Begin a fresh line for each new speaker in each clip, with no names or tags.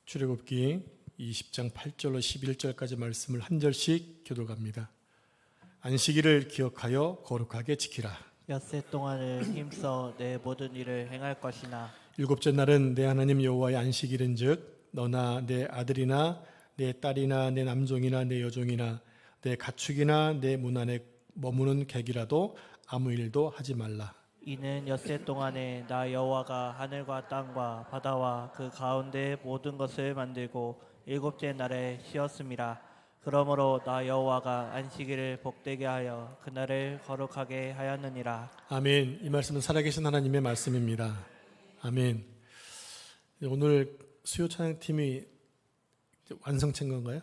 출애굽기 20장 8절로 11절까지 말씀을 한 절씩 교독합니다. 안식일을 기억하여 거룩하게 지키라.
엿새 동안을 힘써 내 모든 일을 행할 것이나
일곱째 날은 내 하나님 여호와의 안식일인즉 너나 내 아들이나 내 딸이나 내 남종이나 내 여종이나 내 가축이나 내 문 안에 머무는 객이라도 아무 일도 하지 말라.
이는 엿새 동안에 나 여호와가 하늘과 땅과 바다와 그 가운데 모든 것을 만들고 일곱째 날에 쉬었음이라. 그러므로 나 여호와가 안식일을 복되게 하여 그날을 거룩하게 하였느니라.
아멘. 이 말씀은 살아계신 하나님의 말씀입니다. 아멘. 오늘 수요 찬양팀이 완성체인 건가요?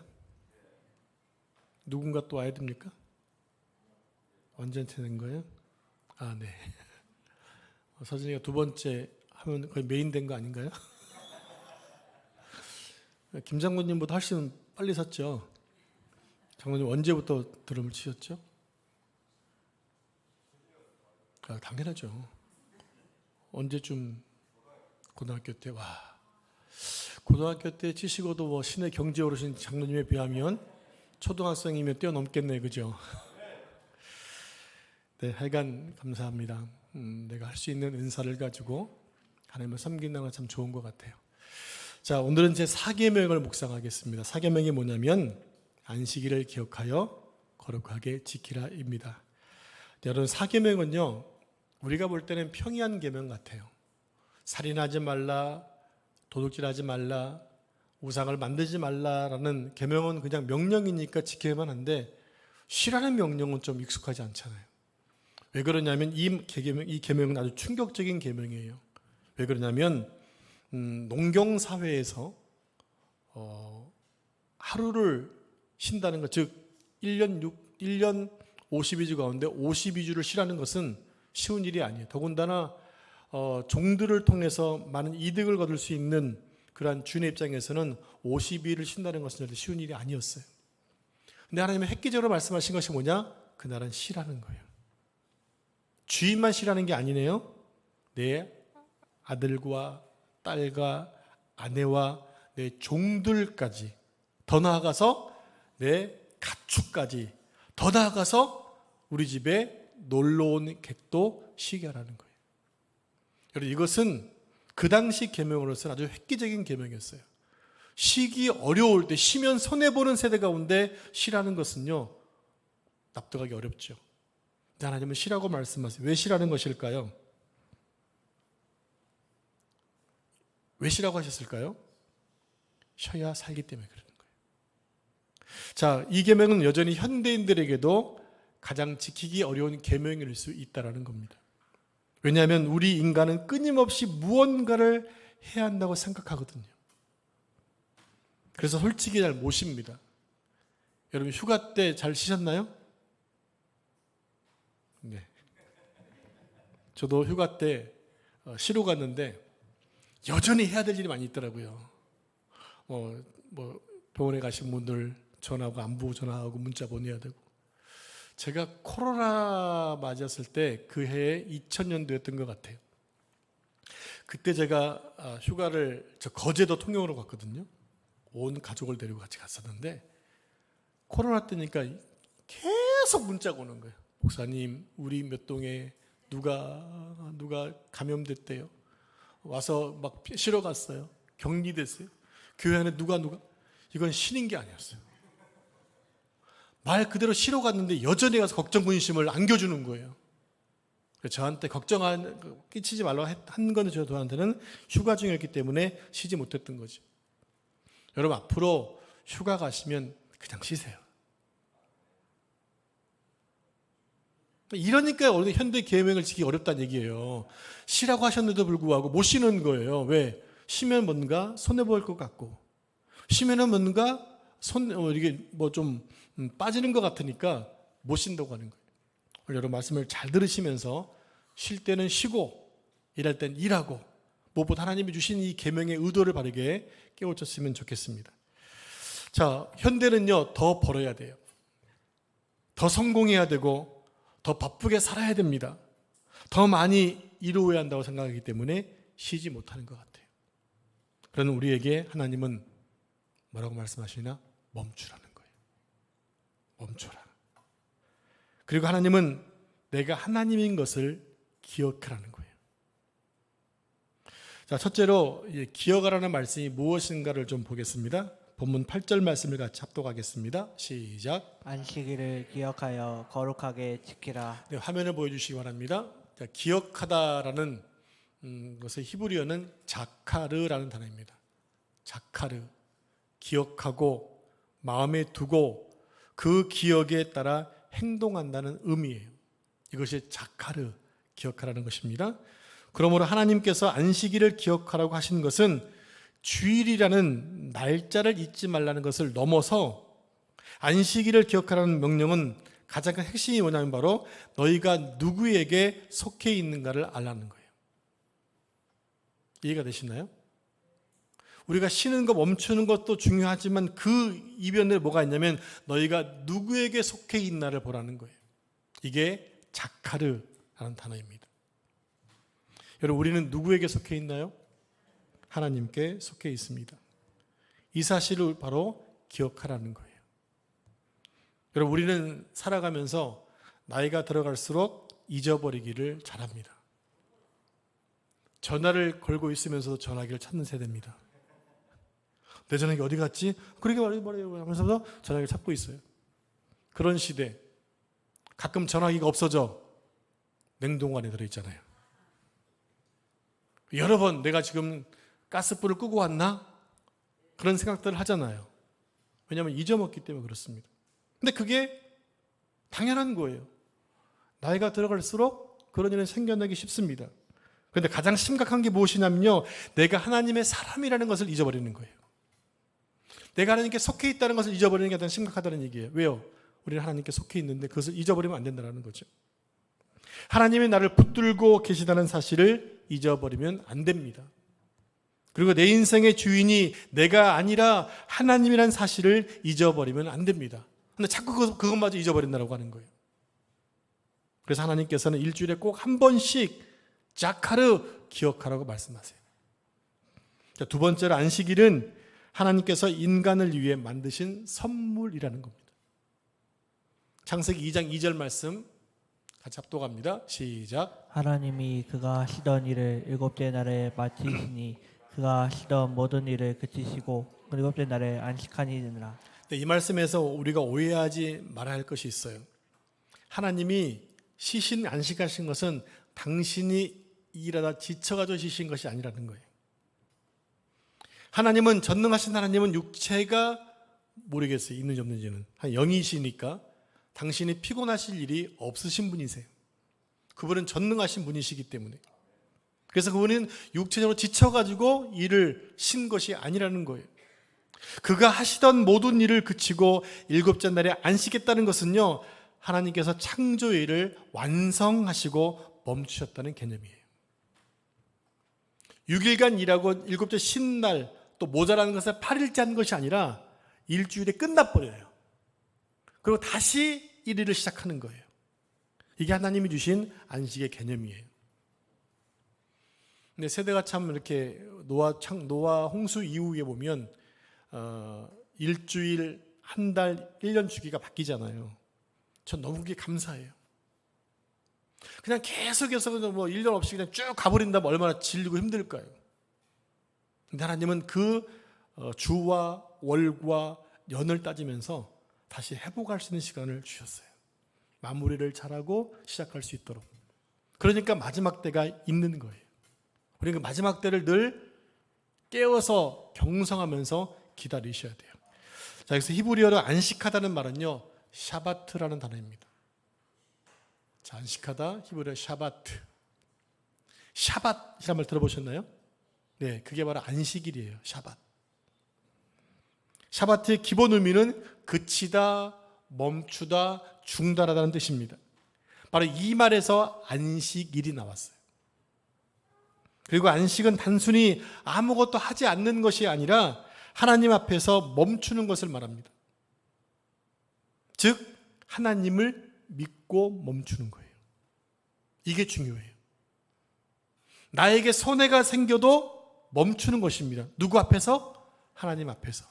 누군가 또 와야 됩니까? 완전체 된 거예요? 아, 네. 서진이가 두 번째 하면 거의 메인 된 거 아닌가요? 김 장군님보다 훨씬 빨리 섰죠? 장군님 언제부터 드럼을 치셨죠? 아, 당연하죠. 언제쯤 고등학교 때? 와, 고등학교 때 치시고도 뭐 신의 경지에 오르신 장로님에 비하면 초등학생이면 뛰어넘겠네, 그죠? 네, 하여간 감사합니다. 내가 할 수 있는 은사를 가지고 하나님을 섬긴다는 건 참 좋은 것 같아요. 자, 오늘은 제 사계명을 묵상하겠습니다. 사계명이 뭐냐면 안식일을 기억하여 거룩하게 지키라입니다. 여러분, 사계명은요, 우리가 볼 때는 평이한 계명 같아요. 살인하지 말라, 도둑질하지 말라, 우상을 만들지 말라라는 계명은 그냥 명령이니까 지켜야만 한데 쉬라는 명령은 좀 익숙하지 않잖아요. 왜 그러냐면 이 계명은 아주 충격적인 계명이에요. 왜 그러냐면 농경 사회에서 하루를 쉰다는 것, 즉 1년 52주 가운데 52주를 쉬라는 것은 쉬운 일이 아니에요. 더군다나 종들을 통해서 많은 이득을 거둘 수 있는 그러한 주인의 입장에서는 52일을 쉰다는 것은 절대 쉬운 일이 아니었어요. 근데 하나님은 획기적으로 말씀하신 것이 뭐냐? 그날은 쉬라는 거예요. 주인만 쉬라는 게 아니네요. 내 아들과 딸과 아내와 내 종들까지, 더 나아가서 내 가축까지, 더 나아가서 우리 집에 놀러온 객도 쉬게 하라는 거예요. 여러분, 이것은 그 당시 계명으로서는 아주 획기적인 계명이었어요. 쉬기 어려울 때, 쉬면 손해보는 세대 가운데 쉬라는 것은요, 납득하기 어렵죠. 하나님은 쉬라고 말씀하세요. 왜 쉬라는 것일까요? 왜 쉬라고 하셨을까요? 쉬어야 살기 때문에 그러는 거예요. 자, 이 계명은 여전히 현대인들에게도 가장 지키기 어려운 계명일 수 있다는 겁니다. 왜냐하면 우리 인간은 끊임없이 무언가를 해야 한다고 생각하거든요. 그래서 솔직히 잘 못 쉽니다. 여러분, 휴가 때 잘 쉬셨나요? 네. 저도 휴가 때 쉬러 갔는데 여전히 해야 될 일이 많이 있더라고요. 병원에 가신 분들 전화하고 안부 전화하고 문자 보내야 되고. 제가 코로나 맞았을 때 그 해에 2000년도였던 것 같아요. 그때 제가 휴가를 거제도 통영으로 갔거든요. 온 가족을 데리고 같이 갔었는데 코로나 때니까 계속 문자가 오는 거예요. 목사님, 우리 몇 동에 누가 감염됐대요. 와서 막 쉬러 갔어요. 격리됐어요. 교회 안에 누가 이건 쉬는 게 아니었어요. 말 그대로 쉬러 갔는데 여전히 가서 걱정 근심을 안겨주는 거예요. 저한테 끼치지 말라고 한 건 저한테는 휴가 중이었기 때문에 쉬지 못했던 거죠. 여러분, 앞으로 휴가 가시면 그냥 쉬세요. 이러니까 오늘 현대 계명을 지키기 어렵다는 얘기예요. 쉬라고 하셨는데도 불구하고 못 쉬는 거예요. 왜? 쉬면 뭔가 손해볼 것 같고, 쉬면은 뭔가 이게 좀 빠지는 것 같으니까 못 쉰다고 하는 거예요. 오늘 여러분 말씀을 잘 들으시면서 쉴 때는 쉬고 일할 때는 일하고 무엇보다 하나님이 주신 이 계명의 의도를 바르게 깨우쳤으면 좋겠습니다. 자, 현대는요 더 벌어야 돼요. 더 성공해야 되고 더 바쁘게 살아야 됩니다. 더 많이 이루어야 한다고 생각하기 때문에 쉬지 못하는 것 같아요. 그러나 우리에게 하나님은 뭐라고 말씀하시나? 멈추라는 거예요. 멈춰라. 그리고 하나님은 내가 하나님인 것을 기억하라는 거예요. 자, 첫째로 기억하라는 말씀이 무엇인가를 좀 보겠습니다. 본문 8절 말씀을 같이 합독하겠습니다. 시작.
안식일을 기억하여 거룩하게 지키라.
네, 화면을 보여주시기 바랍니다. 자, 기억하다라는 것의 히브리어는 자카르라는 단어입니다. 자카르, 기억하고 마음에 두고 그 기억에 따라 행동한다는 의미예요. 이것이 자카르, 기억하라는 것입니다. 그러므로 하나님께서 안식일을 기억하라고 하신 것은 주일이라는 날짜를 잊지 말라는 것을 넘어서 안식일을 기억하라는 명령은 가장 큰 핵심이 뭐냐면 바로 너희가 누구에게 속해 있는가를 알라는 거예요. 이해가 되시나요? 우리가 쉬는 것 멈추는 것도 중요하지만 그 이변에 뭐가 있냐면 너희가 누구에게 속해 있나를 보라는 거예요. 이게 자카르라는 단어입니다. 여러분, 우리는 누구에게 속해 있나요? 하나님께 속해 있습니다. 이 사실을 바로 기억하라는 거예요. 여러분, 우리는 살아가면서 나이가 들어갈수록 잊어버리기를 잘합니다. 전화를 걸고 있으면서도 전화기를 찾는 세대입니다. 내 전화기 어디 갔지? 그러게 말해요 하면서 전화기를 찾고 있어요. 그런 시대. 가끔 전화기가 없어져 냉동고 안에 들어있잖아요. 여러 번 내가 지금 가스불을 끄고 왔나? 그런 생각들을 하잖아요. 왜냐하면 잊어먹기 때문에 그렇습니다. 근데 그게 당연한 거예요. 나이가 들어갈수록 그런 일은 생겨나기 쉽습니다. 그런데 가장 심각한 게 무엇이냐면요, 내가 하나님의 사람이라는 것을 잊어버리는 거예요. 내가 하나님께 속해 있다는 것을 잊어버리는 게 가장 심각하다는 얘기예요. 왜요? 우리는 하나님께 속해 있는데 그것을 잊어버리면 안 된다는 거죠. 하나님이 나를 붙들고 계시다는 사실을 잊어버리면 안 됩니다. 그리고 내 인생의 주인이 내가 아니라 하나님이라는 사실을 잊어버리면 안 됩니다. 근데 자꾸 그것마저 잊어버린다고 하는 거예요. 그래서 하나님께서는 일주일에 꼭 한 번씩 자카르 기억하라고 말씀하세요. 자, 두 번째로 안식일은 하나님께서 인간을 위해 만드신 선물이라는 겁니다. 창세기 2장 2절 말씀 같이 합독합니다. 시작.
하나님이 그가 하시던 일을 일곱째 날에 마치시니 그가 하시던 모든 일을 그치시고 일곱째 날에 안식하니라.
이 말씀에서 우리가 오해하지 말아야 할 것이 있어요. 하나님이 쉬신 안식하신 것은 당신이 일하다 지쳐가지고 쉬신 것이 아니라는 거예요. 하나님은 전능하신 하나님은 육체가 모르겠어요. 있는지 없는지는. 영이시니까 당신이 피곤하실 일이 없으신 분이세요. 그분은 전능하신 분이시기 때문에. 그래서 그분은 육체적으로 지쳐가지고 일을 쉰 것이 아니라는 거예요. 그가 하시던 모든 일을 그치고 일곱째 날에 안식했다는 것은요, 하나님께서 창조의 일을 완성하시고 멈추셨다는 개념이에요. 6일간 일하고 일곱째 쉰 날 또 모자라는 것을 8일째 한 것이 아니라 일주일에 끝나버려요. 그리고 다시 일일을 시작하는 거예요. 이게 하나님이 주신 안식의 개념이에요. 근데 세대가 참 이렇게 노아 홍수 이후에 보면 일주일, 한 달, 1년 주기가 바뀌잖아요. 전 너무 그게 감사해요. 그냥 계속해서 뭐 1년 없이 그냥 쭉 가버린다면 얼마나 질리고 힘들까요? 근데 하나님은 그 주와 월과 년을 따지면서 다시 회복할 수 있는 시간을 주셨어요. 마무리를 잘하고 시작할 수 있도록. 그러니까 마지막 때가 있는 거예요. 우리는 그 마지막 때를 늘 깨워서 경성하면서 기다리셔야 돼요. 자, 여기서 히브리어로 안식하다는 말은요, 샤바트라는 단어입니다. 자, 안식하다, 히브리어 샤바트. 샤밧이란 말 들어보셨나요? 네, 그게 바로 안식일이에요. 샤밧. 샤바트의 기본 의미는 그치다, 멈추다, 중단하다는 뜻입니다. 바로 이 말에서 안식일이 나왔어요. 그리고 안식은 단순히 아무것도 하지 않는 것이 아니라 하나님 앞에서 멈추는 것을 말합니다. 즉 하나님을 믿고 멈추는 거예요. 이게 중요해요. 나에게 손해가 생겨도 멈추는 것입니다. 누구 앞에서? 하나님 앞에서.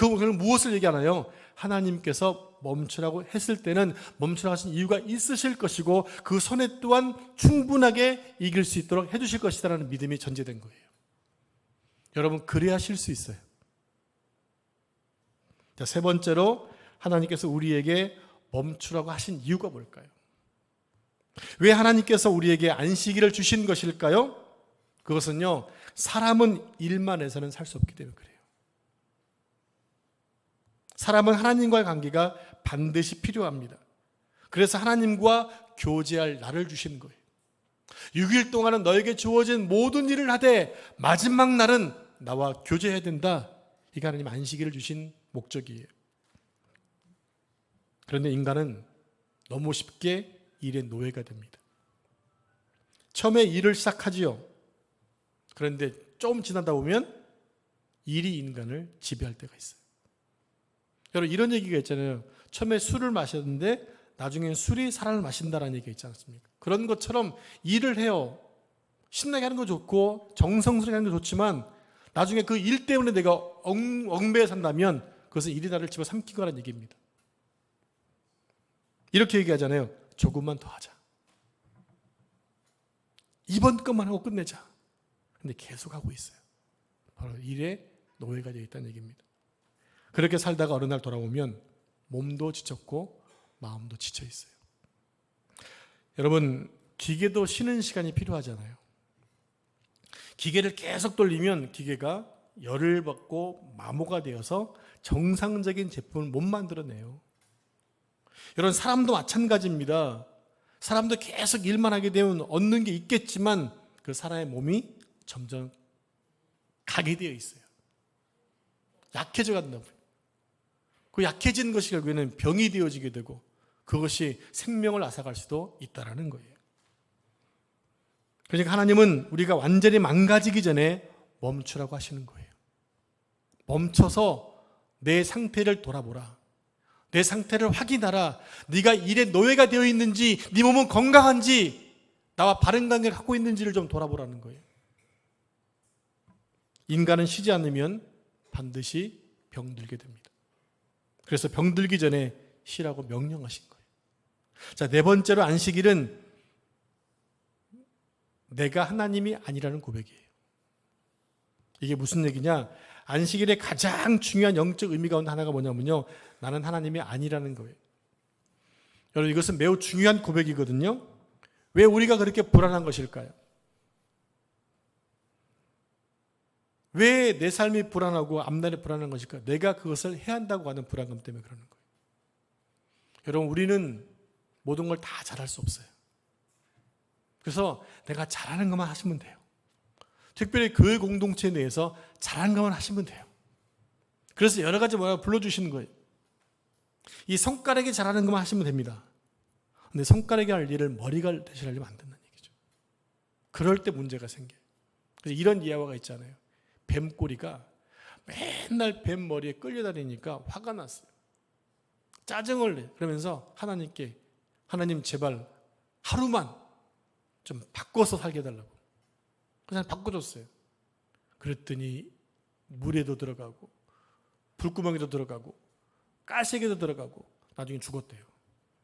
그는 무엇을 얘기하나요? 하나님께서 멈추라고 했을 때는 멈추라고 하신 이유가 있으실 것이고 그 손에 또한 충분하게 이길 수 있도록 해주실 것이다라는 믿음이 전제된 거예요. 여러분, 그래야 쉴 수 있어요. 자, 세 번째로 하나님께서 우리에게 멈추라고 하신 이유가 뭘까요? 왜 하나님께서 우리에게 안식일을 주신 것일까요? 그것은요, 사람은 일만 해서는 살 수 없기 때문에 그래요. 사람은 하나님과의 관계가 반드시 필요합니다. 그래서 하나님과 교제할 날을 주신 거예요. 6일 동안은 너에게 주어진 모든 일을 하되 마지막 날은 나와 교제해야 된다. 이게 하나님 안식일을 주신 목적이에요. 그런데 인간은 너무 쉽게 일의 노예가 됩니다. 처음에 일을 시작하지요. 그런데 좀 지나다 보면 일이 인간을 지배할 때가 있어요. 여러분, 이런 얘기가 있잖아요. 처음에 술을 마셨는데 나중엔 술이 사람을 마신다라는 얘기가 있지 않습니까? 그런 것처럼 일을 해요. 신나게 하는 거 좋고 정성스럽게 하는 거 좋지만 나중에 그 일 때문에 내가 얽매여 산다면 그것은 일이 나를 집어삼키거라는 얘기입니다. 이렇게 얘기하잖아요. 조금만 더 하자. 이번 것만 하고 끝내자. 근데 계속 하고 있어요. 바로 일에 노예가 되어 있다는 얘기입니다. 그렇게 살다가 어느 날 돌아오면 몸도 지쳤고 마음도 지쳐 있어요. 여러분, 기계도 쉬는 시간이 필요하잖아요. 기계를 계속 돌리면 기계가 열을 받고 마모가 되어서 정상적인 제품을 못 만들어내요. 여러분, 사람도 마찬가지입니다. 사람도 계속 일만 하게 되면 얻는 게 있겠지만 그 사람의 몸이 점점 가게 되어 있어요. 약해져 간다고요. 그 약해진 것이 결국에는 병이 되어지게 되고 그것이 생명을 앗아갈 수도 있다는 거예요. 그러니까 하나님은 우리가 완전히 망가지기 전에 멈추라고 하시는 거예요. 멈춰서 내 상태를 돌아보라. 내 상태를 확인하라. 네가 일의 노예가 되어 있는지, 네 몸은 건강한지, 나와 바른 관계를 갖고 있는지를 좀 돌아보라는 거예요. 인간은 쉬지 않으면 반드시 병들게 됩니다. 그래서 병들기 전에 쉬라고 명령하신 거예요. 자, 네 번째로 안식일은 내가 하나님이 아니라는 고백이에요. 이게 무슨 얘기냐? 안식일의 가장 중요한 영적 의미 가운데 하나가 뭐냐면요, 나는 하나님이 아니라는 거예요. 여러분, 이것은 매우 중요한 고백이거든요. 왜 우리가 그렇게 불안한 것일까요? 왜 내 삶이 불안하고 앞날이 불안한 것일까요? 내가 그것을 해야 한다고 하는 불안감 때문에 그러는 거예요. 여러분, 우리는 모든 걸 다 잘할 수 없어요. 그래서 내가 잘하는 것만 하시면 돼요. 특별히 교회 공동체 내에서 잘하는 것만 하시면 돼요. 그래서 여러 가지 뭐라고 불러주시는 거예요. 이 손가락이 잘하는 것만 하시면 됩니다. 근데 손가락이 할 일을 머리가 대신하려면 안 된다는 얘기죠. 그럴 때 문제가 생겨요. 그래서 이런 예화가 있잖아요. 뱀꼬리가 맨날 뱀 머리에 끌려다니니까 화가 났어요. 짜증을 내. 그러면서 하나님께, 하나님 제발 하루만 좀 바꿔서 살게 해달라고. 그냥 바꿔줬어요. 그랬더니 물에도 들어가고 불구멍에도 들어가고 가시에도 들어가고 나중에 죽었대요.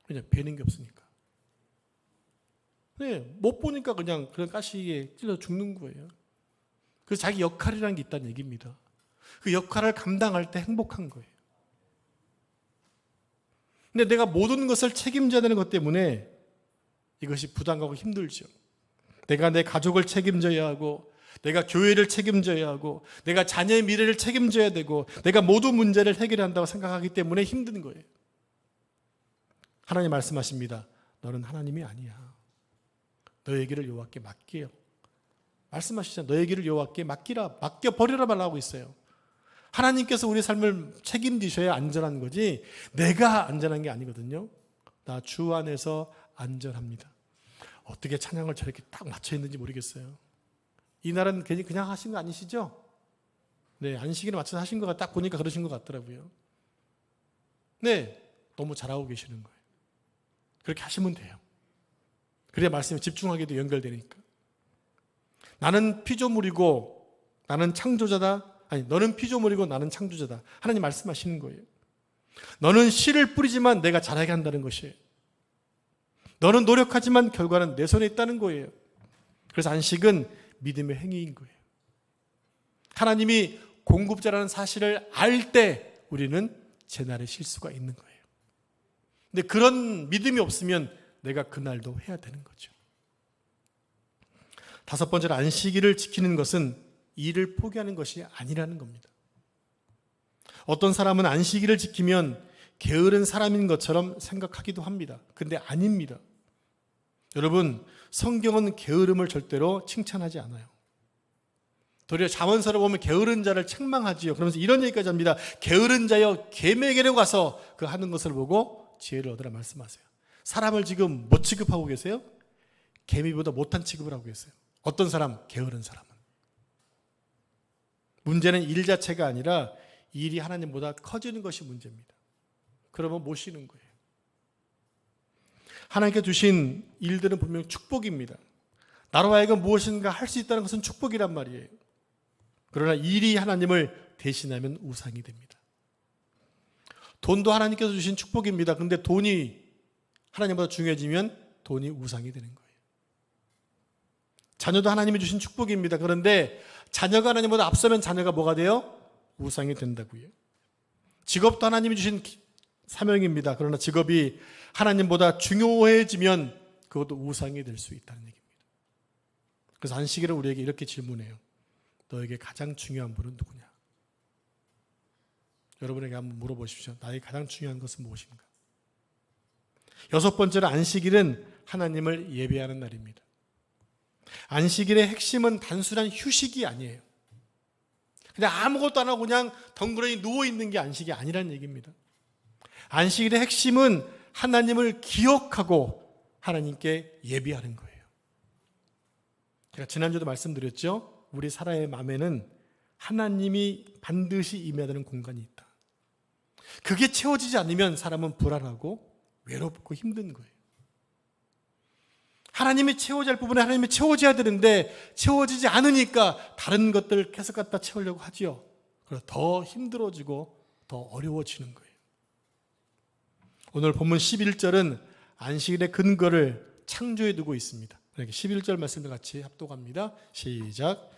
그냥 배는 게 없으니까. 네, 못 보니까 그냥 그런 가시에 찔러 죽는 거예요. 그래서 자기 역할이라는 게 있다는 얘기입니다. 그 역할을 감당할 때 행복한 거예요. 근데 내가 모든 것을 책임져야 되는 것 때문에 이것이 부담가고 힘들죠. 내가 내 가족을 책임져야 하고, 내가 교회를 책임져야 하고, 내가 자녀의 미래를 책임져야 되고, 내가 모든 문제를 해결해야 한다고 생각하기 때문에 힘든 거예요. 하나님 말씀하십니다. 너는 하나님이 아니야. 너의 길을 여호와께 맡겨요. 말씀하시잖아요. 너의 길을 여호와께 맡기라, 맡겨버리라 말라고 있어요. 하나님께서 우리 삶을 책임지셔야 안전한 거지 내가 안전한 게 아니거든요. 나 주 안에서 안전합니다. 어떻게 찬양을 저렇게 딱 맞춰 있는지 모르겠어요. 이 날은 괜히 그냥 하신 거 아니시죠? 네, 안식일에 맞춰서 하신 거가 딱 보니까 그러신 것 같더라고요. 네, 너무 잘하고 계시는 거예요. 그렇게 하시면 돼요. 그래야 말씀에 집중하게도 연결되니까. 나는 피조물이고 나는 창조자다. 아니, 너는 피조물이고 나는 창조자다. 하나님 말씀하시는 거예요. 너는 씨를 뿌리지만 내가 자라게 한다는 것이에요. 너는 노력하지만 결과는 내 손에 있다는 거예요. 그래서 안식은 믿음의 행위인 거예요. 하나님이 공급자라는 사실을 알 때 우리는 제날에 쉴 수가 있는 거예요. 근데 그런 믿음이 없으면 내가 그날도 해야 되는 거죠. 다섯 번째로 안식일을 지키는 것은 일을 포기하는 것이 아니라는 겁니다. 어떤 사람은 안식일을 지키면 게으른 사람인 것처럼 생각하기도 합니다. 근데 아닙니다. 여러분, 성경은 게으름을 절대로 칭찬하지 않아요. 도리어 잠언서를 보면 게으른 자를 책망하지요. 그러면서 이런 얘기까지 합니다. 게으른 자여 개에게로 가서 그 하는 것을 보고 지혜를 얻으라 말씀하세요. 사람을 지금 뭐 취급하고 계세요? 개미보다 못한 취급을 하고 계세요. 어떤 사람? 게으른 사람은. 문제는 일 자체가 아니라 일이 하나님보다 커지는 것이 문제입니다. 그러면 못 쉬는 거예요. 하나님께 주신 일들은 분명 축복입니다. 나로 하여금 무엇인가 할 수 있다는 것은 축복이란 말이에요. 그러나 일이 하나님을 대신하면 우상이 됩니다. 돈도 하나님께서 주신 축복입니다. 그런데 돈이 하나님보다 중요해지면 돈이 우상이 되는 거예요. 자녀도 하나님이 주신 축복입니다. 그런데 자녀가 하나님보다 앞서면 자녀가 뭐가 돼요? 우상이 된다고요. 직업도 하나님이 주신 사명입니다. 그러나 직업이 하나님보다 중요해지면 그것도 우상이 될 수 있다는 얘기입니다. 그래서 안식일은 우리에게 이렇게 질문해요. 너에게 가장 중요한 분은 누구냐? 여러분에게 한번 물어보십시오. 나에게 가장 중요한 것은 무엇인가? 여섯 번째로 안식일은 하나님을 예배하는 날입니다. 안식일의 핵심은 단순한 휴식이 아니에요. 그냥 아무것도 안 하고 그냥 덩그러니 누워있는 게 안식이 아니라는 얘기입니다. 안식일의 핵심은 하나님을 기억하고 하나님께 예배하는 거예요. 제가 지난주도 말씀드렸죠. 우리 사람의 마음에는 하나님이 반드시 임해야 되는 공간이 있다. 그게 채워지지 않으면 사람은 불안하고 외롭고 힘든 거예요. 하나님이 채워져야 할 부분에 하나님이 채워져야 되는데 채워지지 않으니까 다른 것들을 계속 갖다 채우려고 하지요. 그래서 더 힘들어지고 더 어려워지는 거예요. 오늘 본문 11절은 안식일의 근거를 창조에 두고 있습니다. 이렇게 11절 말씀을 같이 합독합니다. 시작.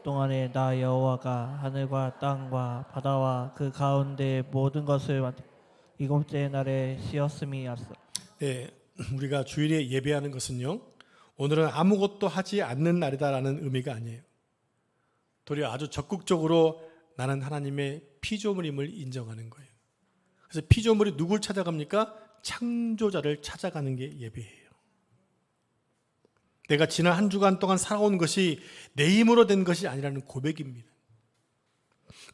동안에 나 여호와가 하늘과 땅과 바다와 그 가운데 모든 것을 일곱째 날에 쉬었음이 앞서.
네, 우리가 주일에 예배하는 것은요, 오늘은 아무것도 하지 않는 날이다라는 의미가 아니에요. 도리어 아주 적극적으로 나는 하나님의 피조물임을 인정하는 거예요. 그래서 피조물이 누굴 찾아갑니까? 창조자를 찾아가는 게 예배예요. 내가 지난 한 주간 동안 살아온 것이 내 힘으로 된 것이 아니라는 고백입니다.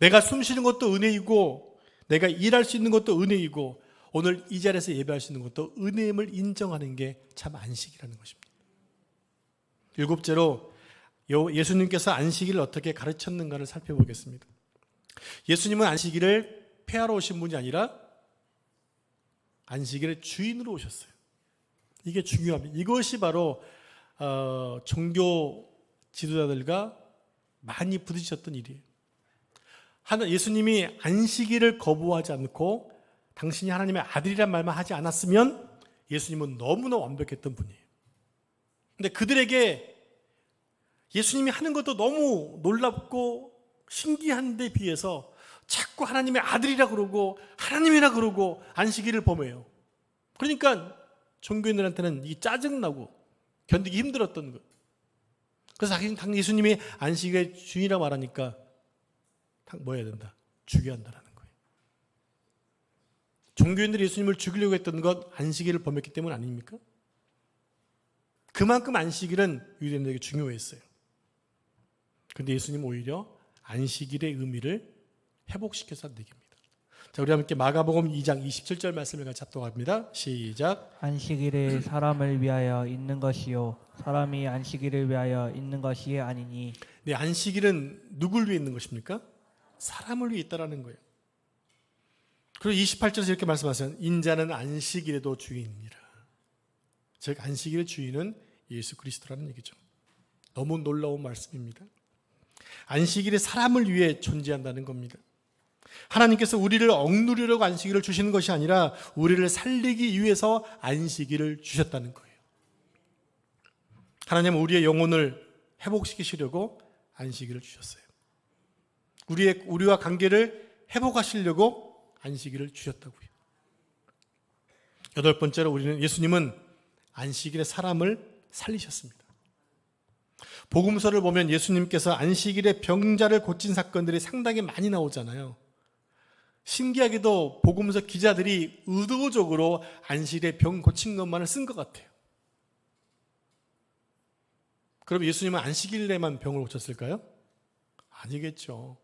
내가 숨 쉬는 것도 은혜이고 내가 일할 수 있는 것도 은혜이고 오늘 이 자리에서 예배할 수 있는 것도 은혜임을 인정하는 게 참 안식이라는 것입니다. 일곱째로 예수님께서 안식일을 어떻게 가르쳤는가를 살펴보겠습니다. 예수님은 안식일을 폐하러 오신 분이 아니라 안식일의 주인으로 오셨어요. 이게 중요합니다. 이것이 바로 종교 지도자들과 많이 부딪혔던 일이에요. 예수님이 안식일을 거부하지 않고 당신이 하나님의 아들이란 말만 하지 않았으면 예수님은 너무나 완벽했던 분이에요. 근데 그들에게 예수님이 하는 것도 너무 놀랍고 신기한 데 비해서 자꾸 하나님의 아들이라 그러고 하나님이라 그러고 안식일을 범해요. 그러니까 종교인들한테는 이 짜증나고 견디기 힘들었던 것. 그래서 당 예수님이 안식일의 주인이라고 말하니까 뭐 해야 된다? 죽여야 한다라는 거예요. 종교인들이 예수님을 죽이려고 했던 것 안식일을 범했기 때문 아닙니까? 그만큼 안식일은 유대인들에게 중요했어요. 그런데 예수님 오히려 안식일의 의미를 회복시켜서 얘기합니다. 자, 우리 함께 마가복음 2장 27절 말씀을 같이 합독합니다. 시작.
안식일을 사람을 위하여 있는 것이요 사람이 안식일을 위하여 있는 것이 아니니.
네, 안식일은 누굴 위해 있는 것입니까? 사람을 위해 있다라는 거예요. 그리고 28절에서 이렇게 말씀하세요. 인자는 안식일에도 주인이라. 즉 안식일의 주인은 예수 그리스도라는 얘기죠. 너무 놀라운 말씀입니다. 안식일이 사람을 위해 존재한다는 겁니다. 하나님께서 우리를 억누르려고 안식일을 주시는 것이 아니라 우리를 살리기 위해서 안식일을 주셨다는 거예요. 하나님은 우리의 영혼을 회복시키시려고 안식일을 주셨어요. 우리와 관계를 회복하시려고 안식일을 주셨다고요. 8번째로 예수님은 안식일에 사람을 살리셨습니다. 복음서를 보면 예수님께서 안식일에 병자를 고친 사건들이 상당히 많이 나오잖아요. 신기하게도 복음서 기자들이 의도적으로 안식일에 병 고친 것만을 쓴 것 같아요. 그럼 예수님은 안식일에만 병을 고쳤을까요? 아니겠죠.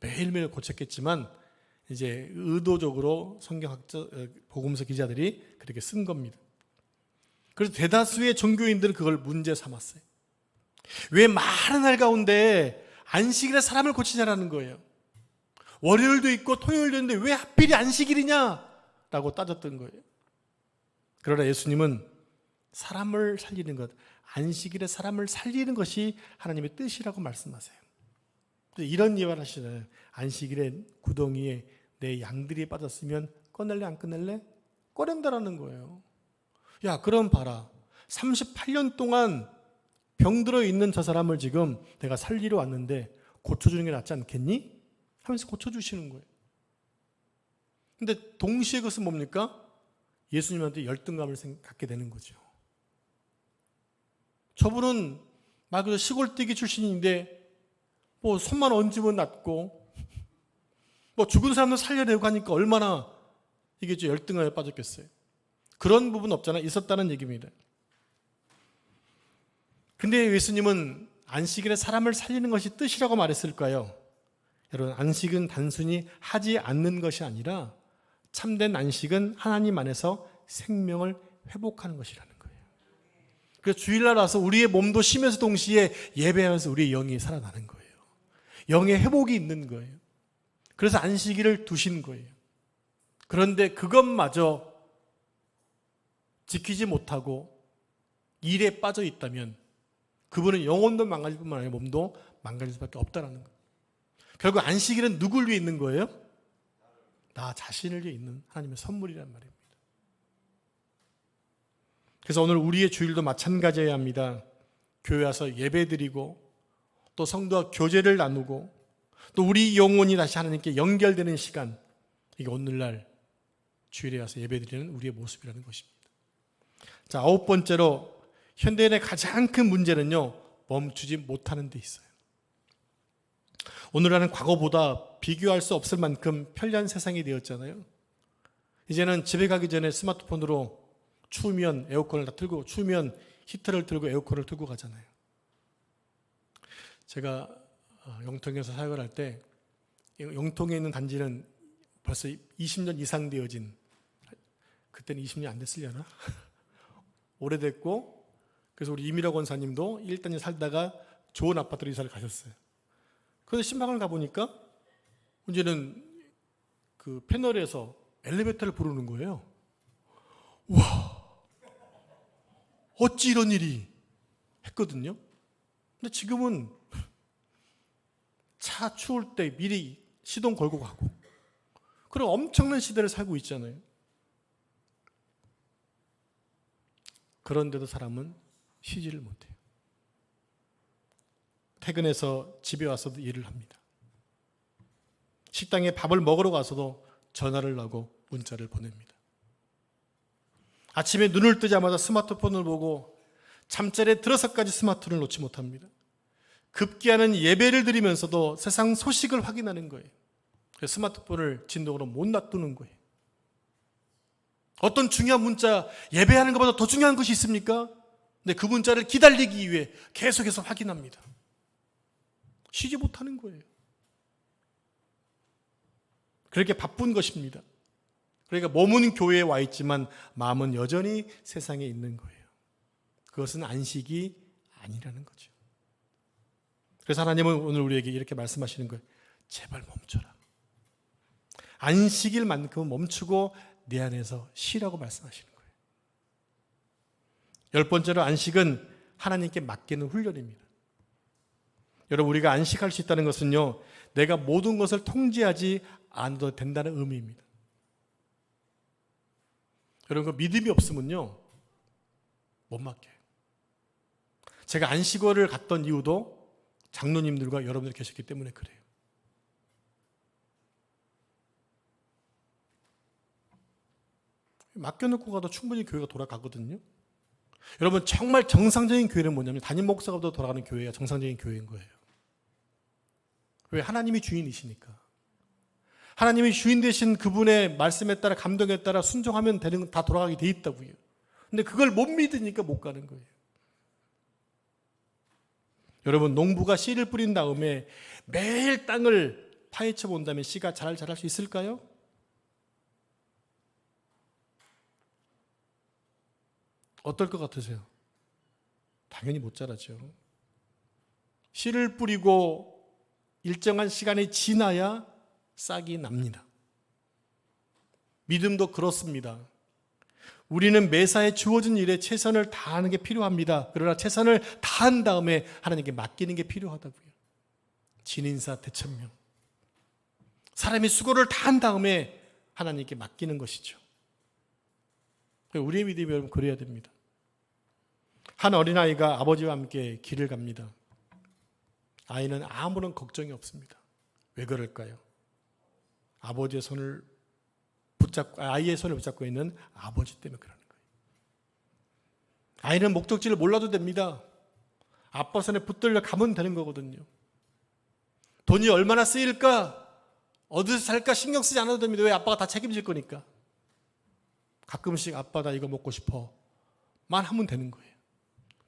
매일매일 고쳤겠지만 이제 의도적으로 성경학자, 복음서 기자들이 그렇게 쓴 겁니다. 그래서 대다수의 종교인들은 그걸 문제 삼았어요. 왜 많은 날 가운데 안식일에 사람을 고치냐라는 거예요. 월요일도 있고 토요일도 있는데 왜 하필이 안식일이냐? 라고 따졌던 거예요. 그러나 예수님은 사람을 살리는 것, 안식일에 사람을 살리는 것이 하나님의 뜻이라고 말씀하세요. 이런 예화를 하시잖아요. 안식일에 구덩이에 내 양들이 빠졌으면 꺼낼래 안 꺼낼래? 꺼낸다라는 거예요. 야, 그럼 봐라. 38년 동안 병들어 있는 저 사람을 지금 내가 살리러 왔는데 고쳐주는 게 낫지 않겠니? 하면서 고쳐주시는 거예요. 근데 동시에 그것은 뭡니까? 예수님한테 열등감을 갖게 되는 거죠. 저분은 말 그대로 시골뜨기 출신인데 뭐 손만 얹으면 낫고 뭐 죽은 사람도 살려내고 하니까 얼마나 이게 좀 열등감에 빠졌겠어요. 그런 부분 없잖아요. 있었다는 얘기입니다. 근데 예수님은 안식일에 사람을 살리는 것이 뜻이라고 말했을까요? 여러분, 안식은 단순히 하지 않는 것이 아니라 참된 안식은 하나님 안에서 생명을 회복하는 것이라는 거예요. 그래서 주일날 와서 우리의 몸도 쉬면서 동시에 예배하면서 우리의 영이 살아나는 거예요. 영의 회복이 있는 거예요. 그래서 안식일을 두신 거예요. 그런데 그것마저 지키지 못하고 일에 빠져 있다면 그분은 영혼도 망가질 뿐만 아니라 몸도 망가질 수밖에 없다는 거예요. 결국 안식일은 누굴 위해 있는 거예요? 나 자신을 위해 있는 하나님의 선물이란 말입니다. 그래서 오늘 우리의 주일도 마찬가지여야 합니다. 교회 와서 예배드리고 또 성도와 교제를 나누고 또 우리 영혼이 다시 하나님께 연결되는 시간, 이게 오늘날 주일에 와서 예배드리는 우리의 모습이라는 것입니다. 자, 9번째로 현대인의 가장 큰 문제는요, 멈추지 못하는 데 있어요. 오늘날은 과거보다 비교할 수 없을 만큼 편리한 세상이 되었잖아요. 이제는 집에 가기 전에 스마트폰으로 추우면 에어컨을 다 틀고, 추우면 히터를 틀고 에어컨을 틀고 가잖아요. 제가 영통에서 사역을 할 때, 영통에 있는 단지는 벌써 20년 이상 되어진, 그때는 20년 안 됐으려나? 오래됐고, 그래서 우리 이미라 권사님도 1단지 살다가 좋은 아파트로 이사를 가셨어요. 그래서 신방을 가보니까 이제는 그 패널에서 엘리베이터를 부르는 거예요. 와, 어찌 이런 일이 했거든요. 근데 지금은 차 추울 때 미리 시동 걸고 가고, 그런 엄청난 시대를 살고 있잖아요. 그런데도 사람은 쉬지를 못해요. 퇴근해서 집에 와서도 일을 합니다. 식당에 밥을 먹으러 가서도 전화를 하고 문자를 보냅니다. 아침에 눈을 뜨자마자 스마트폰을 보고 잠자리에 들어서까지 스마트폰을 놓지 못합니다. 급기야는 예배를 드리면서도 세상 소식을 확인하는 거예요. 그래서 스마트폰을 진동으로 못 놔두는 거예요. 어떤 중요한 문자, 예배하는 것보다 더 중요한 것이 있습니까? 근데 그 문자를 기다리기 위해 계속해서 확인합니다. 쉬지 못하는 거예요. 그렇게 바쁜 것입니다. 그러니까 몸은 교회에 와 있지만 마음은 여전히 세상에 있는 거예요. 그것은 안식이 아니라는 거죠. 그래서 하나님은 오늘 우리에게 이렇게 말씀하시는 거예요. 제발 멈춰라. 안식일만큼은 멈추고 내 안에서 쉬라고 말씀하시는 거예요. 10번째로 안식은 하나님께 맡기는 훈련입니다. 여러분, 우리가 안식할 수 있다는 것은요, 내가 모든 것을 통제하지 않아도 된다는 의미입니다. 여러분, 그 믿음이 없으면요 못 맡겨요. 제가 안식월을 갔던 이유도 장로님들과 여러분들 계셨기 때문에 그래요. 맡겨놓고 가도 충분히 교회가 돌아가거든요. 여러분, 정말 정상적인 교회는 뭐냐면 담임 목사가 돌아가는 교회가 정상적인 교회인 거예요. 왜? 하나님이 주인이시니까. 하나님이 주인 되신 그분의 말씀에 따라 감동에 따라 순종하면 되는 건 다 돌아가게 돼 있다고요. 근데 그걸 못 믿으니까 못 가는 거예요. 여러분, 농부가 씨를 뿌린 다음에 매일 땅을 파헤쳐 본다면 씨가 잘 자랄 수 있을까요? 어떨 것 같으세요? 당연히 못 자라죠. 씨를 뿌리고 일정한 시간이 지나야 싹이 납니다. 믿음도 그렇습니다. 우리는 매사에 주어진 일에 최선을 다하는 게 필요합니다. 그러나 최선을 다한 다음에 하나님께 맡기는 게 필요하다고요. 진인사 대천명. 사람이 수고를 다한 다음에 하나님께 맡기는 것이죠. 우리의 믿음이 여러분 그래야 됩니다. 한 어린아이가 아버지와 함께 길을 갑니다. 아이는 아무런 걱정이 없습니다. 왜 그럴까요? 아버지의 손을 붙잡고, 아이의 손을 붙잡고 있는 아버지 때문에 그러는 거예요. 아이는 목적지를 몰라도 됩니다. 아빠 손에 붙들려 가면 되는 거거든요. 돈이 얼마나 쓰일까? 어디서 살까? 신경 쓰지 않아도 됩니다. 왜? 아빠가 다 책임질 거니까. 가끔씩 아빠 나 이거 먹고 싶어 만 하면 되는 거예요.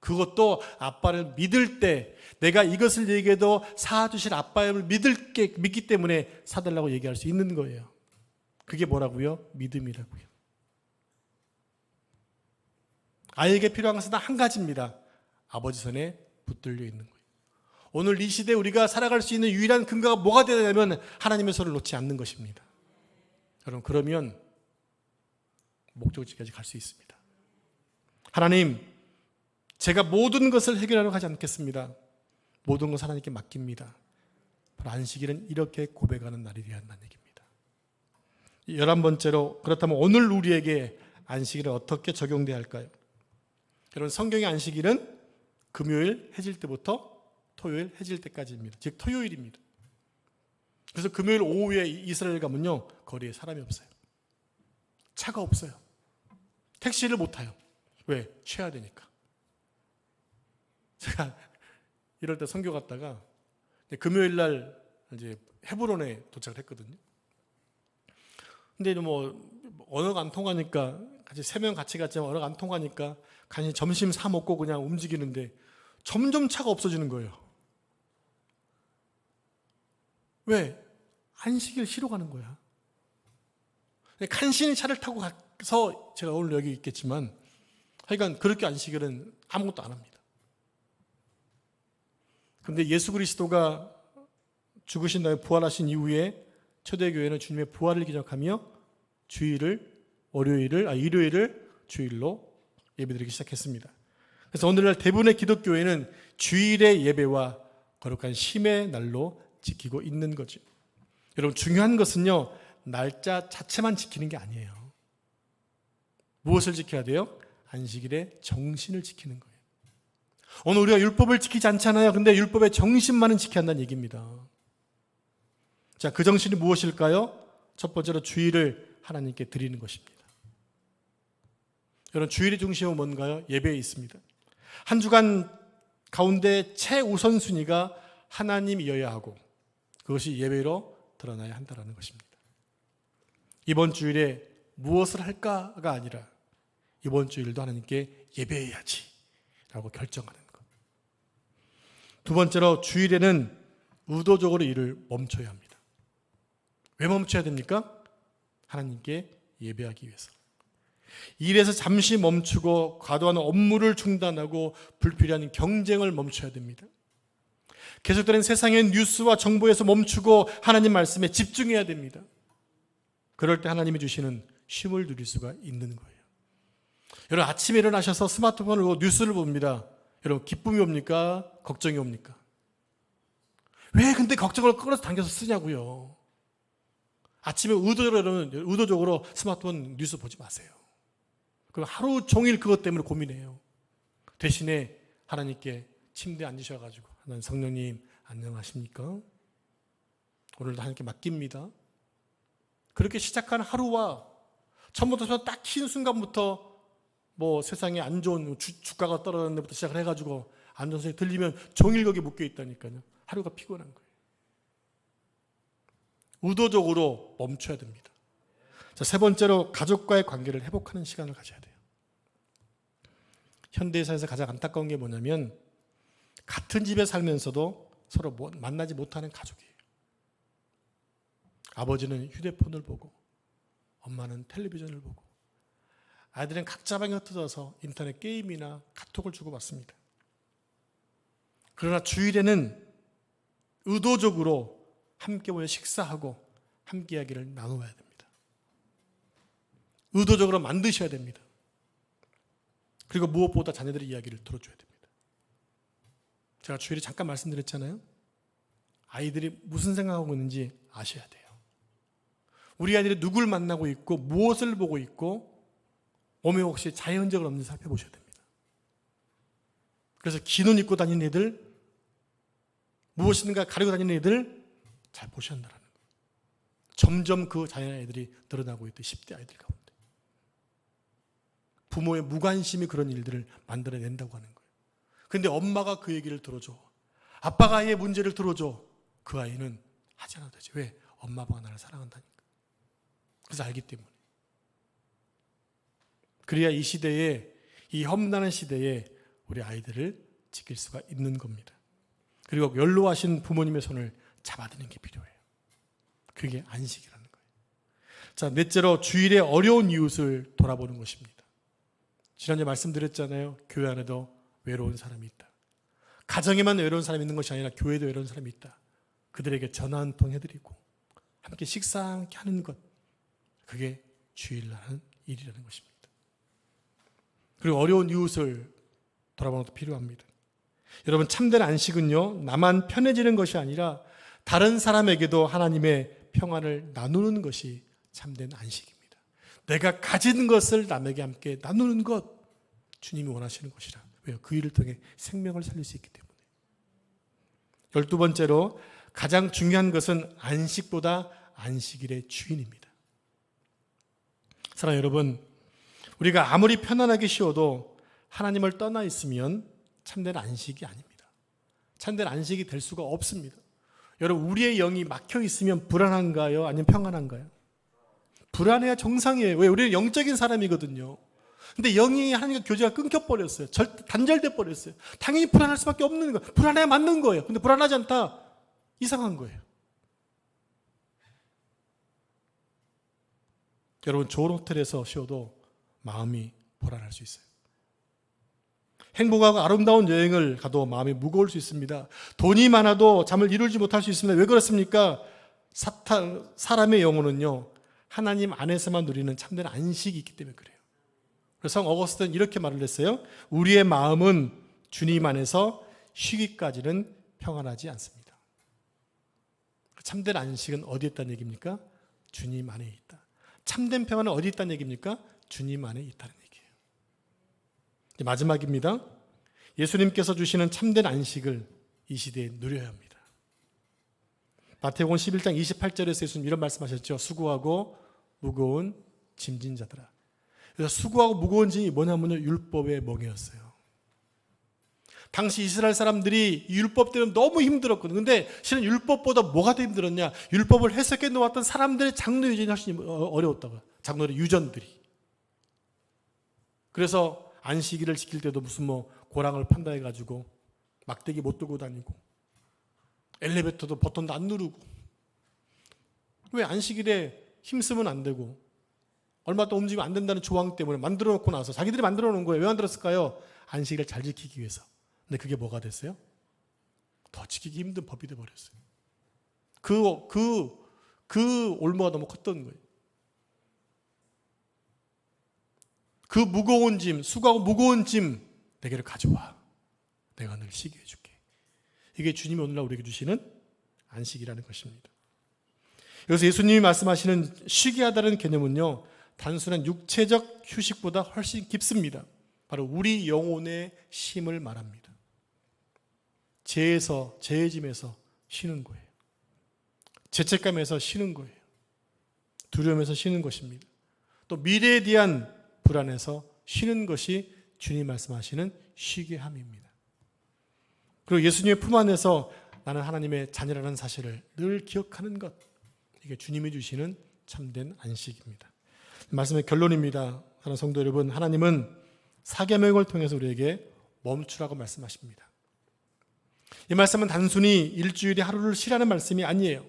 그것도 아빠를 믿을 때, 내가 이것을 얘기해도 사주실 아빠를 믿기 때문에 사달라고 얘기할 수 있는 거예요. 그게 뭐라고요? 믿음이라고요. 아이에게 필요한 것은 단 한 가지입니다. 아버지 손에 붙들려 있는 거예요. 오늘 이 시대에 우리가 살아갈 수 있는 유일한 근거가 뭐가 되냐면 하나님의 손을 놓지 않는 것입니다. 여러분, 그러면 목적지까지 갈 수 있습니다. 하나님, 제가 모든 것을 해결하려고 하지 않겠습니다. 모든 것을 하나님께 맡깁니다. 바로 안식일은 이렇게 고백하는 날이어야 한다는 얘기입니다. 11번째로, 그렇다면 오늘 우리에게 안식일은 어떻게 적용돼야 할까요? 여러분, 성경의 안식일은 금요일 해질 때부터 토요일 해질 때까지입니다. 즉 토요일입니다. 그래서 금요일 오후에 이스라엘 가면요, 거리에 사람이 없어요. 차가 없어요. 택시를 못 타요. 왜? 쉬어야 되니까. 제가 이럴 때 선교 갔다가 금요일 날 이제 헤브론에 도착을 했거든요. 근데 뭐 언어가 안 통하니까, 같이 3명 같이 갔지만 언어가 안 통하니까 간신히 점심 사 먹고 그냥 움직이는데 점점 차가 없어지는 거예요. 왜? 안식일 쉬러 가는 거야. 간신히 차를 타고 가서 제가 오늘 여기 있겠지만, 하여간 그렇게 안식일은 아무것도 안 합니다. 그런데 예수 그리스도가 죽으신 다음에 부활하신 이후에 초대교회는 주님의 부활을 기념하며 일요일을 주일로 예배드리기 시작했습니다. 그래서 오늘날 대부분의 기독교회는 주일의 예배와 거룩한 쉼의 날로 지키고 있는 거죠. 여러분, 중요한 것은요, 날짜 자체만 지키는 게 아니에요. 무엇을 지켜야 돼요? 안식일의 정신을 지키는 거예요. 오늘 우리가 율법을 지키지 않잖아요. 근데 율법의 정신만은 지켜야 한다는 얘기입니다. 자, 그 정신이 무엇일까요? 첫 번째로 주일을 하나님께 드리는 것입니다. 여러분, 주일의 중심은 뭔가요? 예배에 있습니다. 한 주간 가운데 최우선순위가 하나님이어야 하고, 그것이 예배로 드러나야 한다는 것입니다. 이번 주일에 무엇을 할까가 아니라 이번 주일도 하나님께 예배해야지 라고 결정하는 것. 두 번째로, 주일에는 의도적으로 일을 멈춰야 합니다. 왜 멈춰야 됩니까? 하나님께 예배하기 위해서. 일에서 잠시 멈추고 과도한 업무를 중단하고 불필요한 경쟁을 멈춰야 됩니다. 계속되는 세상의 뉴스와 정보에서 멈추고 하나님 말씀에 집중해야 됩니다. 그럴 때 하나님이 주시는 쉼을 누릴 수가 있는 거예요. 여러분, 아침에 일어나셔서 스마트폰으로 뉴스를 봅니다. 여러분, 기쁨이 옵니까? 걱정이 옵니까? 왜 근데 걱정을 끌어서 당겨서 쓰냐고요. 아침에 의도적으로 스마트폰 뉴스 보지 마세요. 그럼 하루 종일 그것 때문에 고민해요. 대신에 하나님께 침대에 앉으셔가지고 하나님, 성령님 안녕하십니까? 오늘도 하나님께 맡깁니다. 그렇게 시작한 하루와 처음부터 딱 킨 순간부터 뭐 세상에 안 좋은 주가가 떨어지는 데부터 시작을 해가지고 안 좋은 소리 들리면 종일 거기에 묶여 있다니까요. 하루가 피곤한 거예요. 의도적으로 멈춰야 됩니다. 자, 세 번째로 가족과의 관계를 회복하는 시간을 가져야 돼요. 현대사에서 가장 안타까운 게 뭐냐면 같은 집에 살면서도 서로 만나지 못하는 가족이에요. 아버지는 휴대폰을 보고 엄마는 텔레비전을 보고 아이들은 각자 방에 흩어져서 인터넷 게임이나 카톡을 주고받습니다. 그러나 주일에는 의도적으로 함께 모여 식사하고 함께 이야기를 나누어야 됩니다. 의도적으로 만드셔야 됩니다. 그리고 무엇보다 자녀들의 이야기를 들어줘야 됩니다. 제가 주일에 잠깐 말씀드렸잖아요. 아이들이 무슨 생각하고 있는지 아셔야 돼요. 우리 아이들이 누굴 만나고 있고 무엇을 보고 있고 몸에 혹시 자해 흔적을 없는지 살펴보셔야 됩니다. 그래서 긴 옷 입고 다니는 애들, 무엇인가 가리고 다니는 애들 잘 보셔야 한다는 거예요. 점점 그 자해 애들이 늘어나고 있대, 10대 아이들 가운데. 부모의 무관심이 그런 일들을 만들어낸다고 하는 거예요. 근데 엄마가 그 얘기를 들어줘. 아빠가 아이의 문제를 들어줘. 그 아이는 하지 않아도 되지. 왜? 엄마 아빠가 나를 사랑한다니까. 그래서 알기 때문에. 그래야 이 시대에, 이 험난한 시대에 우리 아이들을 지킬 수가 있는 겁니다. 그리고 연로하신 부모님의 손을 잡아드는 게 필요해요. 그게 안식이라는 거예요. 자, 넷째로 주일에 어려운 이웃을 돌아보는 것입니다. 지난주에 말씀드렸잖아요. 교회 안에도 외로운 사람이 있다. 가정에만 외로운 사람이 있는 것이 아니라 교회도 외로운 사람이 있다. 그들에게 전화 한 통 해드리고 함께 식사 함께 하는 것, 그게 주일날 하는 일이라는 것입니다. 그리고 어려운 이웃을 돌아보는 것도 필요합니다. 여러분, 참된 안식은요, 나만 편해지는 것이 아니라 다른 사람에게도 하나님의 평안을 나누는 것이 참된 안식입니다. 내가 가진 것을 남에게 함께 나누는 것, 주님이 원하시는 것이라. 왜요? 그 일을 통해 생명을 살릴 수 있기 때문에. 12번째로 가장 중요한 것은 안식보다 안식일의 주인입니다. 사랑하는 여러분, 우리가 아무리 편안하게 쉬어도 하나님을 떠나 있으면 참된 안식이 아닙니다. 참된 안식이 될 수가 없습니다. 여러분, 우리의 영이 막혀 있으면 불안한가요? 아니면 평안한가요? 불안해야 정상이에요. 왜? 우리는 영적인 사람이거든요. 근데 영이 하나님과 교제가 끊겨버렸어요. 단절돼 버렸어요. 당연히 불안할 수밖에 없는 거예요. 불안해야 맞는 거예요. 근데 불안하지 않다, 이상한 거예요. 여러분, 좋은 호텔에서 쉬어도 마음이 불안할 수 있어요. 행복하고 아름다운 여행을 가도 마음이 무거울 수 있습니다. 돈이 많아도 잠을 이루지 못할 수 있습니다. 왜 그렇습니까? 사람의 영혼은요, 하나님 안에서만 누리는 참된 안식이 있기 때문에 그래요. 그래서 성 어거스틴은 이렇게 말을 했어요. 우리의 마음은 주님 안에서 쉬기까지는 평안하지 않습니다. 참된 안식은 어디에 있다는 얘기입니까? 주님 안에 있다. 참된 평안은 어디 있다는 얘기입니까? 주님 안에 있다는 얘기예요. 이제 마지막입니다. 예수님께서 주시는 참된 안식을 이 시대에 누려야 합니다. 마태복음 11장 28절에서 예수님 이런 말씀하셨죠. 수고하고 무거운 짐진 자들아. 그래서 수고하고 무거운 짐이 뭐냐면요, 율법의 멍에였어요. 당시 이스라엘 사람들이 율법 때문에 너무 힘들었거든요. 근데 실은 율법보다 뭐가 더 힘들었냐? 율법을 해석해 놓았던 사람들의 장로 유전이 훨씬 어려웠다고요. 장로의 유전들이. 그래서 안식일을 지킬 때도 무슨 고랑을 판다 해가지고 막대기 못 들고 다니고 엘리베이터도 버튼도 안 누르고. 왜? 안식일에 힘쓰면 안 되고 얼마 더 움직이면 안 된다는 조항 때문에 만들어 놓고 나서 자기들이 만들어 놓은 거예요. 왜 만들었을까요? 안식일을 잘 지키기 위해서. 근데 그게 뭐가 됐어요? 더 지키기 힘든 법이 돼버렸어요. 그 올무가 너무 컸던 거예요. 그 무거운 짐, 수고하고 무거운 짐 내게를 가져와. 내가 늘 쉬게 해줄게. 이게 주님이 오늘날 우리에게 주시는 안식이라는 것입니다. 여기서 예수님이 말씀하시는 쉬게 하다는 개념은요, 단순한 육체적 휴식보다 훨씬 깊습니다. 바로 우리 영혼의 쉼을 말합니다. 죄의 짐에서 쉬는 거예요. 죄책감에서 쉬는 거예요. 두려움에서 쉬는 것입니다. 또 미래에 대한 불안에서 쉬는 것이 주님 말씀하시는 쉬게 함입니다. 그리고 예수님의 품 안에서 나는 하나님의 자녀라는 사실을 늘 기억하는 것, 이게 주님이 주시는 참된 안식입니다. 말씀의 결론입니다. 사랑하는 성도 여러분, 하나님은 사계명을 통해서 우리에게 멈추라고 말씀하십니다. 이 말씀은 단순히 일주일에 하루를 쉬라는 말씀이 아니에요.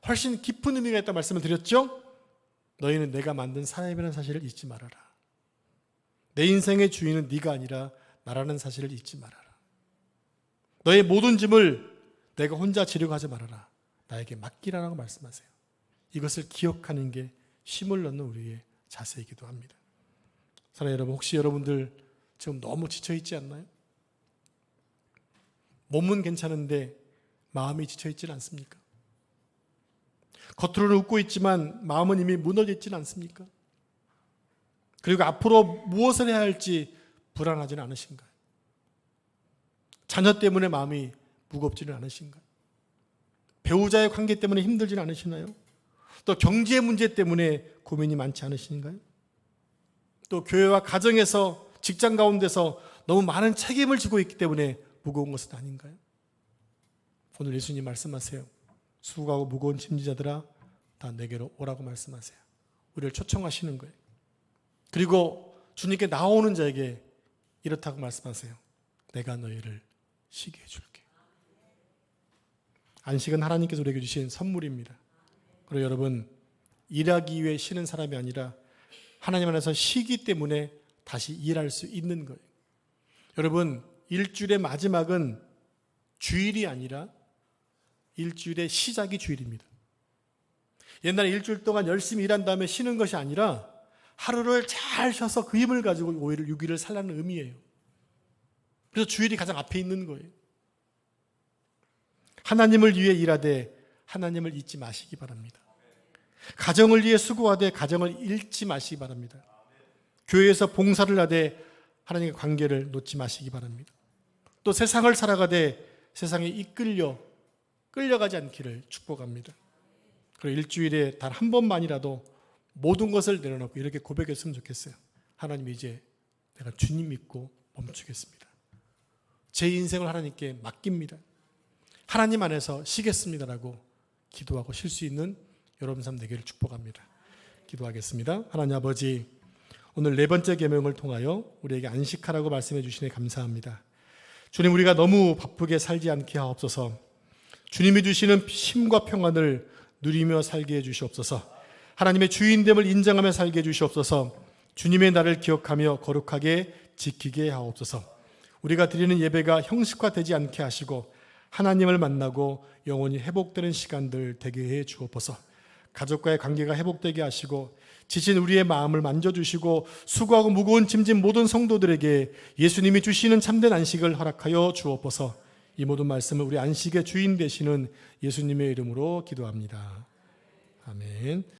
훨씬 깊은 의미가 있다고 말씀을 드렸죠. 너희는 내가 만든 사람이라는 사실을 잊지 말아라. 내 인생의 주인은 네가 아니라 나라는 사실을 잊지 말아라. 너의 모든 짐을 내가 혼자 지려고 하지 말아라. 나에게 맡기라라고 말씀하세요. 이것을 기억하는 게 쉼을 넣는 우리의 자세이기도 합니다. 사랑하는 여러분, 혹시 여러분들 지금 너무 지쳐있지 않나요? 몸은 괜찮은데 마음이 지쳐있지는 않습니까? 겉으로는 웃고 있지만 마음은 이미 무너져 있지는 않습니까? 그리고 앞으로 무엇을 해야 할지 불안하지는 않으신가요? 자녀 때문에 마음이 무겁지는 않으신가요? 배우자의 관계 때문에 힘들지는 않으시나요? 또 경제 문제 때문에 고민이 많지 않으신가요? 또 교회와 가정에서 직장 가운데서 너무 많은 책임을 지고 있기 때문에 무거운 것은 아닌가요? 오늘 예수님 말씀하세요. 수고하고 무거운 짐지자들아 다 내게로 오라고 말씀하세요. 우리를 초청하시는 거예요. 그리고 주님께 나오는 자에게 이렇다고 말씀하세요. 내가 너희를 쉬게 해줄게. 안식은 하나님께서 우리에게 주신 선물입니다. 그리고 여러분, 일하기 위해 쉬는 사람이 아니라 하나님 안에서 쉬기 때문에 다시 일할 수 있는 거예요. 여러분, 일주일의 마지막은 주일이 아니라 일주일의 시작이 주일입니다. 옛날에 일주일 동안 열심히 일한 다음에 쉬는 것이 아니라 하루를 잘 쉬어서 그 힘을 가지고 5일, 6일을 살라는 의미예요. 그래서 주일이 가장 앞에 있는 거예요. 하나님을 위해 일하되 하나님을 잊지 마시기 바랍니다. 가정을 위해 수고하되 가정을 잃지 마시기 바랍니다. 교회에서 봉사를 하되 하나님의 관계를 놓지 마시기 바랍니다. 또 세상을 살아가되 세상에 끌려가지 않기를 축복합니다. 그리고 일주일에 단 한 번만이라도 모든 것을 내려놓고 이렇게 고백했으면 좋겠어요. 하나님, 이제 내가 주님 믿고 멈추겠습니다. 제 인생을 하나님께 맡깁니다. 하나님 안에서 쉬겠습니다라고 기도하고 쉴 수 있는 여러분 삶 되기를 축복합니다. 기도하겠습니다. 하나님 아버지, 오늘 네 번째 계명을 통하여 우리에게 안식하라고 말씀해 주시니 감사합니다. 주님, 우리가 너무 바쁘게 살지 않게 하옵소서. 주님이 주시는 쉼과 평안을 누리며 살게 해 주시옵소서. 하나님의 주인됨을 인정하며 살게 해 주시옵소서. 주님의 날을 기억하며 거룩하게 지키게 하옵소서. 우리가 드리는 예배가 형식화되지 않게 하시고 하나님을 만나고 영혼이 회복되는 시간들 되게 해 주옵소서. 가족과의 관계가 회복되게 하시고 지친 우리의 마음을 만져주시고 수고하고 무거운 짐진 모든 성도들에게 예수님이 주시는 참된 안식을 허락하여 주옵소서. 이 모든 말씀을 우리 안식의 주인 되시는 예수님의 이름으로 기도합니다. 아멘.